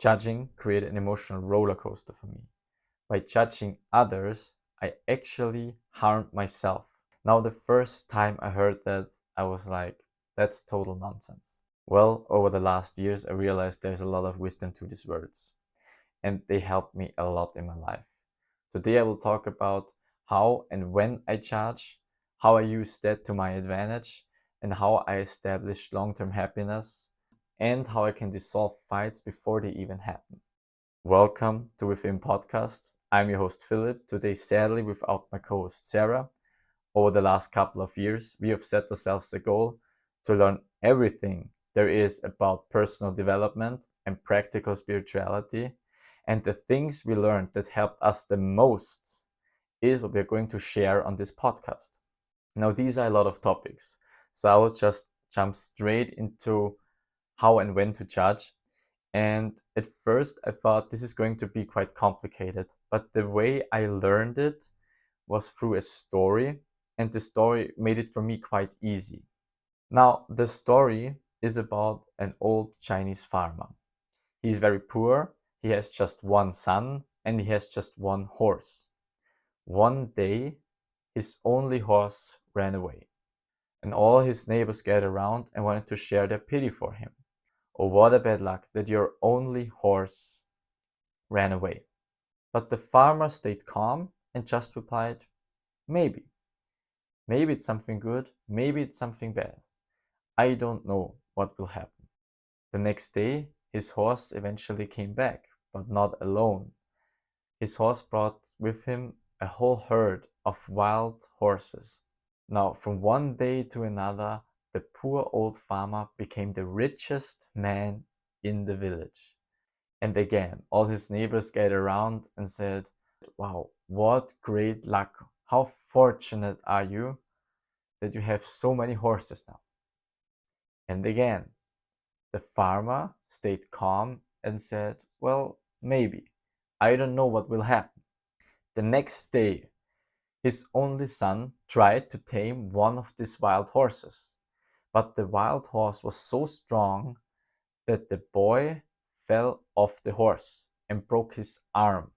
Judging created an emotional roller coaster for me. By judging others, I actually harmed myself. Now, the first time I heard that, I was like, that's total nonsense. Well, over the last years, I realized there's a lot of wisdom to these words, and they helped me a lot in my life. Today, I will talk about how and when I judge, how I use that to my advantage, and how I establish long-term happiness, and how I can dissolve fights before they even happen. Welcome to Within Podcast. I'm your host Philip, today sadly without my co-host Sarah. Over the last couple of years, we have set ourselves a goal to learn everything there is about personal development and practical spirituality. And the things we learned that helped us the most is what we're going to share on this podcast. Now, these are a lot of topics, so I will just jump straight into how and when to judge. And at first, I thought this is going to be quite complicated, but the way I learned it was through a story, and the story made it for me quite easy. Now, the story is about an old Chinese farmer. He's very poor, he has just one son, and he has just one horse. One day, his only horse ran away, and all his neighbors gathered around and wanted to share their pity for him. Oh, what a bad luck that your only horse ran away. But the farmer stayed calm and just replied, maybe. Maybe it's something good, maybe it's something bad. I don't know what will happen. The next day, his horse eventually came back, but not alone. His horse brought with him a whole herd of wild horses. Now, from one day to another, the poor old farmer became the richest man in the village. And again, all his neighbors gathered around and said, wow, what great luck! How fortunate are you that you have so many horses now? And again, the farmer stayed calm and said, well, maybe. I don't know what will happen. The next day, his only son tried to tame one of these wild horses, but the wild horse was so strong that the boy fell off the horse and broke his arm.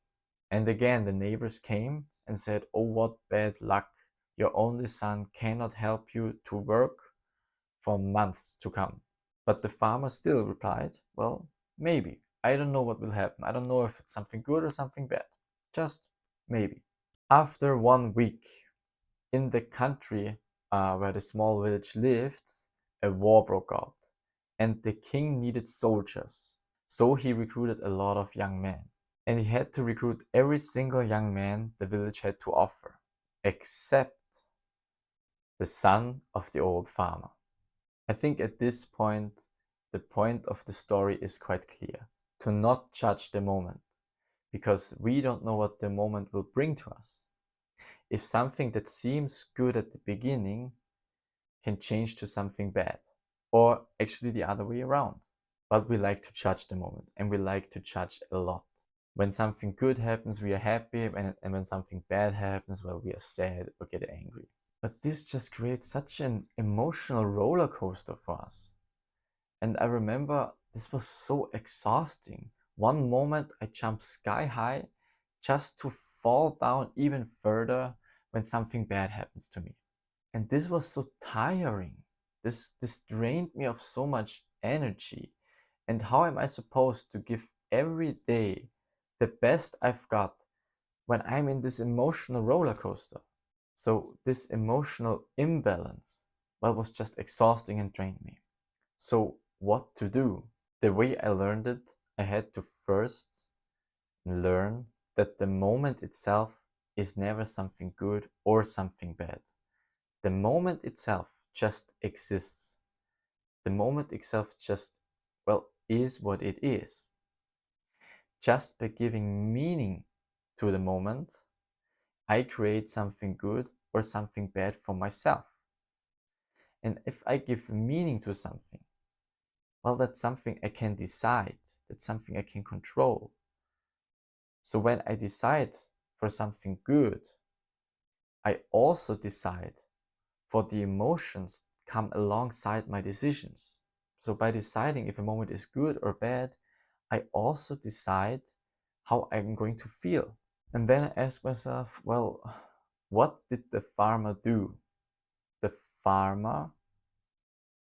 And again, the neighbors came and said, oh, what bad luck. Your only son cannot help you to work for months to come. But the farmer still replied, well, maybe. I don't know what will happen. I don't know if it's something good or something bad. Just maybe. After 1 week, in the country where the small village lived, a war broke out, and the king needed soldiers. So he recruited a lot of young men. And he had to recruit every single young man the village had to offer, except the son of the old farmer. I think at this point, the point of the story is quite clear. To not judge the moment, because we don't know what the moment will bring to us. If something that seems good at the beginning can change to something bad, or actually the other way around. But we like to judge the moment, and we like to judge a lot. When something good happens, we are happy, and when something bad happens, well, we are sad or get angry. But this just creates such an emotional roller coaster for us. And I remember this was so exhausting. One moment I jumped sky high just to fall down even further when something bad happens to me. And this was so tiring. This drained me of so much energy. And how am I supposed to give every day the best I've got when I'm in this emotional roller coaster? So this emotional imbalance, well, was just exhausting and drained me. So what to do? The way I learned it, I had to first learn that the moment itself is never something good or something bad. The moment itself just exists. The moment itself just, well, is what it is. Just by giving meaning to the moment, I create something good or something bad for myself. And if I give meaning to something, well, that's something I can decide. That's something I can control. So when I decide for something good, I also decide for the emotions come alongside my decisions. So by deciding if a moment is good or bad, I also decide how I'm going to feel. And then I ask myself, well, what did the farmer do? The farmer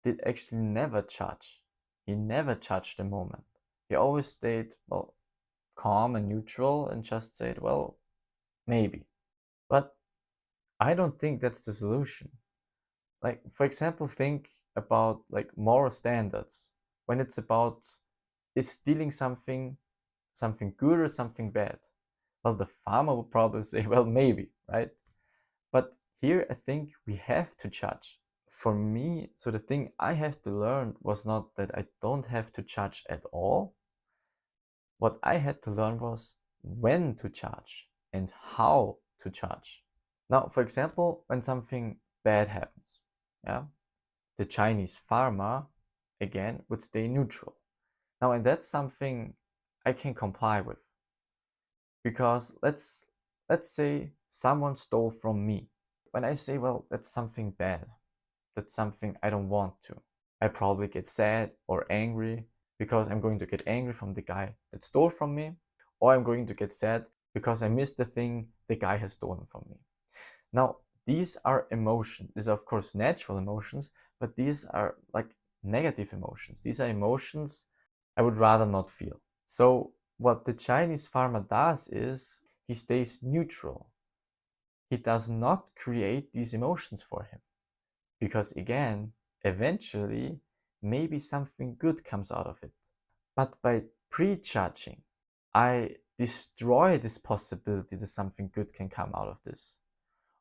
did actually never judge. He never judged the moment. He always stayed, well, calm and neutral and just said, well, maybe. But I don't think that's the solution. Like, for example, think about like moral standards. When it's about, is stealing something good or something bad? Well, the farmer would probably say, well, maybe, right? But here I think we have to judge. For me, so the thing I have to learn was not that I don't have to judge at all. What I had to learn was when to judge and how to judge. Now, for example, when something bad happens, yeah, the Chinese farmer again would stay neutral. Now, and that's something I can comply with, because let's say someone stole from me. When I say, well, that's something bad, that's something I don't want to, I probably get sad or angry, because I'm going to get angry from the guy that stole from me, or I'm going to get sad because I missed the thing the guy has stolen from me. Now, these are emotions. These are, of course, natural emotions, but these are like negative emotions. These are emotions I would rather not feel. So, what the Chinese farmer does is he stays neutral. He does not create these emotions for him. Because again, eventually, maybe something good comes out of it. But by prejudging, I destroy this possibility that something good can come out of this.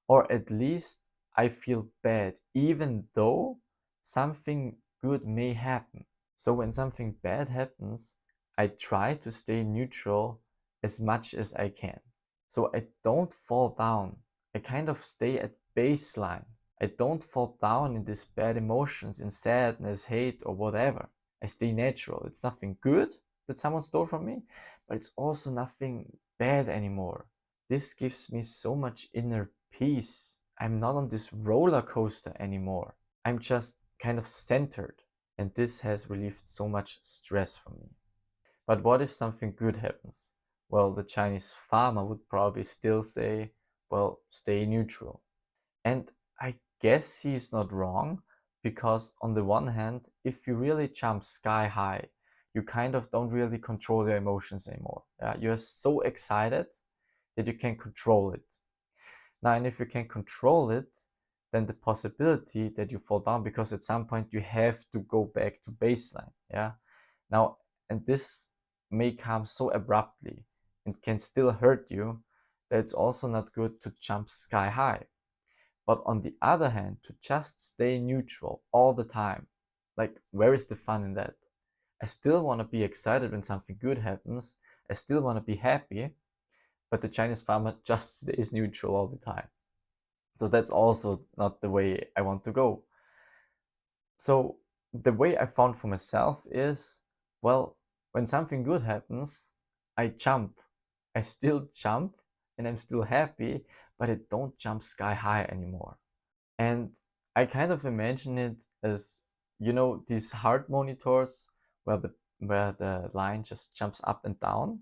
Or at least I feel bad, even though something good may happen. So when something bad happens, I try to stay neutral as much as I can. So I don't fall down. I kind of stay at baseline. I don't fall down in these bad emotions, in sadness, hate, or whatever. I stay natural. It's nothing good that someone stole from me, but it's also nothing bad anymore. This gives me so much inner peace. I'm not on this roller coaster anymore. I'm just kind of centered. And this has relieved so much stress from me. But what if something good happens? Well, the Chinese farmer would probably still say, well, stay neutral. And I guess he's not wrong, because on the one hand, if you really jump sky high, you kind of don't really control your emotions anymore. Yeah? You're so excited that you can control it. Now, and if you can control it, then the possibility that you fall down, because at some point you have to go back to baseline. Yeah. Now, and this may come so abruptly and can still hurt you, that it's also not good to jump sky high. But on the other hand, to just stay neutral all the time, like, where is the fun in that? I still want to be excited when something good happens. I still want to be happy, but the Chinese farmer just stays neutral all the time. So that's also not the way I want to go. So the way I found for myself is, well, when something good happens, I jump. I still jump and I'm still happy, but I don't jump sky high anymore. And I kind of imagine it as, these heart monitors where the line just jumps up and down.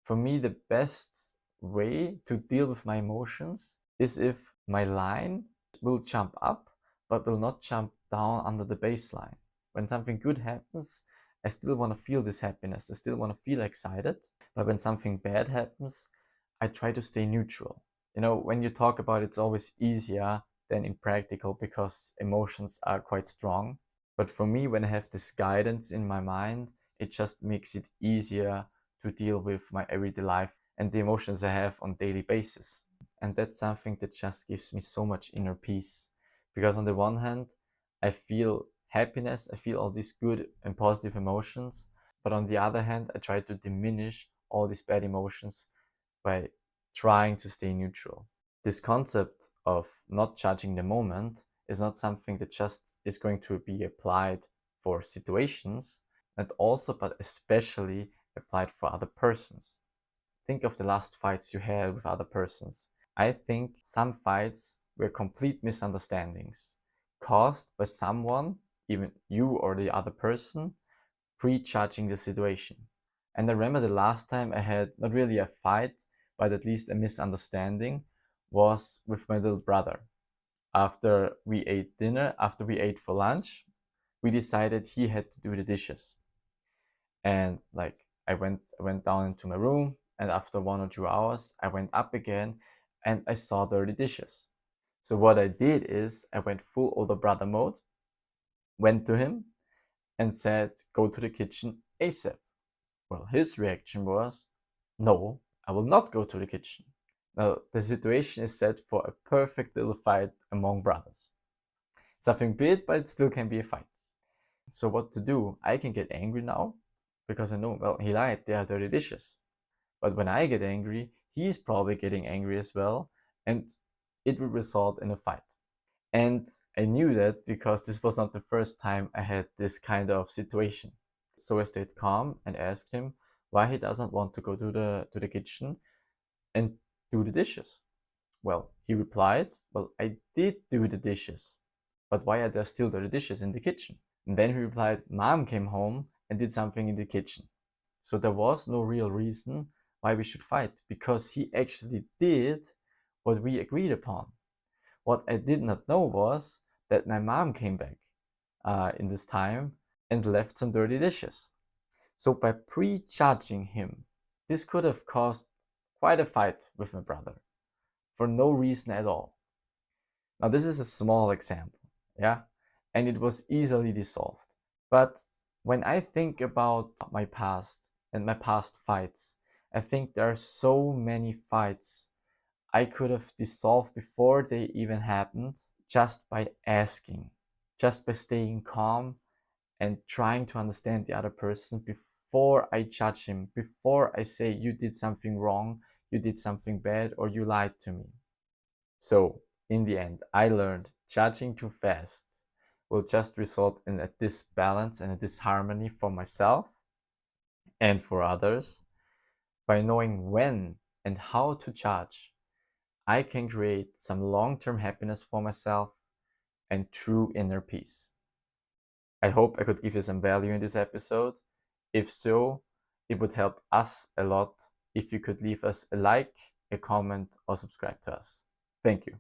For me, the best way to deal with my emotions is if my line will jump up, but will not jump down under the baseline. When something good happens, I still want to feel this happiness. I still want to feel excited. But when something bad happens, I try to stay neutral. When you talk about it, it's always easier than in practical, because emotions are quite strong. But for me, when I have this guidance in my mind, it just makes it easier to deal with my everyday life and the emotions I have on daily basis. And that's something that just gives me so much inner peace. Because on the one hand, I feel happiness, I feel all these good and positive emotions. But on the other hand, I try to diminish all these bad emotions by trying to stay neutral. This concept of not judging the moment is not something that just is going to be applied for situations, and also, but especially applied for other persons. Think of the last fights you had with other persons. I think some fights were complete misunderstandings caused by someone, even you or the other person, prejudging the situation. And I remember the last time I had not really a fight, but at least a misunderstanding was with my little brother. After we ate dinner, after we ate for lunch, we decided he had to do the dishes. And like I went down into my room, and after 1 or 2 hours I went up again and I saw dirty dishes. So what I did is I went full older brother mode, went to him and said, "Go to the kitchen ASAP." Well, his reaction was, "No, I will not go to the kitchen." Now, the situation is set for a perfect little fight among brothers. Something big, but it still can be a fight. So, what to do? I can get angry now because I know, well, he lied, there are dirty dishes. But when I get angry, he's probably getting angry as well, and it will result in a fight. And I knew that because this was not the first time I had this kind of situation. So I stayed calm and asked him why he doesn't want to go to the kitchen and do the dishes. Well, he replied, "Well, I did do the dishes, but why are there still dirty dishes in the kitchen?" And then he replied, "Mom came home and did something in the kitchen." So there was no real reason why we should fight because he actually did what we agreed upon. What I did not know was that my mom came back in this time and left some dirty dishes. So by prejudging him, this could have caused quite a fight with my brother for no reason at all. Now, this is a small example, yeah, and it was easily dissolved. But when I think about my past and my past fights, I think there are so many fights I could have dissolved before they even happened just by asking, just by staying calm and trying to understand the other person before I judge him, before I say you did something wrong, you did something bad, or you lied to me. So, in the end, I learned judging too fast will just result in a disbalance and a disharmony for myself and for others. By knowing when and how to judge, I can create some long term happiness for myself and true inner peace. I hope I could give you some value in this episode. If so, it would help us a lot if you could leave us a like, a comment, or subscribe to us. Thank you.